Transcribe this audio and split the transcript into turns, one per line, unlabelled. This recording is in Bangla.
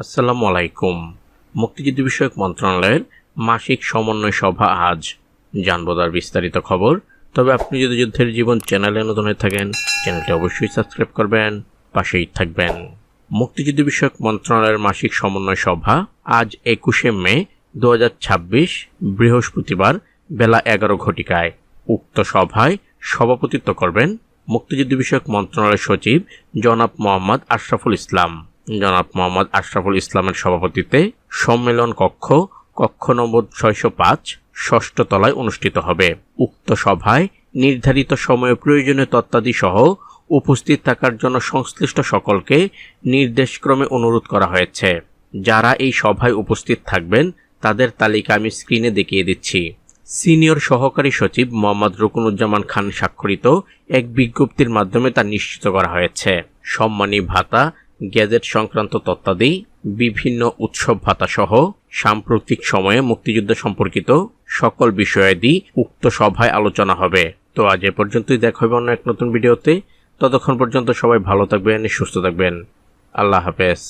আসসালামু আলাইকুম। মুক্তিযুদ্ধ বিষয়ক মন্ত্রণালয়ের মাসিক সমন্বয় সভা আজ। জানবো তার বিস্তারিত খবর। তবে আপনি যদি যুদ্ধের জীবন চ্যানেলে নতুন হয়ে থাকেন, চ্যানেলটি অবশ্যই সাবস্ক্রাইব করবেন, পাশেই থাকবেন। মুক্তিযুদ্ধ বিষয়ক মন্ত্রণালয়ের মাসিক সমন্বয় সভা আজ 21শে মে 2026 বৃহস্পতিবার বেলা 11 ঘটিকায়। উক্ত সভায় সভাপতিত্ব করবেন মুক্তিযুদ্ধ বিষয়ক মন্ত্রণালয়ের সচিব জনাব মোহাম্মদ আশরাফুল ইসলাম। জনাব মোহাম্মদ আশরাফুল ইসলামের সভাপতিত্বে সম্মেলন কক্ষ নম্বর 605 ষষ্ঠ তলায় অনুষ্ঠিত হবে। উক্ত সভায় নির্ধারিত সময়ে প্রয়োজনীয় তথ্যাদি সহ উপস্থিত থাকার জন্য সংশ্লিষ্ট সকলকে নির্দেশক্রমে অনুরোধ করা হয়েছে। যারা এই সভায় উপস্থিত থাকবেন তাদের তালিকা আমি স্ক্রিনে দেখিয়ে দিচ্ছি। সিনিয়র সহকারী সচিব মোহাম্মদ রুকনুজ্জামান খান স্বাক্ষরিত এক বিজ্ঞপ্তির মাধ্যমে তা নিশ্চিত করা হয়েছে। সম্মানী ভাতা, গ্যাজেট সংক্রান্ত তথ্যাদি, বিভিন্ন উৎসব ভাতা সহ সাম্প্রতিক সময়ে মুক্তিযুদ্ধ সম্পর্কিত সকল বিষয়াদি উক্ত সভায় আলোচনা হবে। তো আজ এ পর্যন্তই, দেখা হবে অন্য এক নতুন ভিডিওতে। ততক্ষণ পর্যন্ত সবাই ভালো থাকবেন, সুস্থ থাকবেন। আল্লাহ হাফেজ।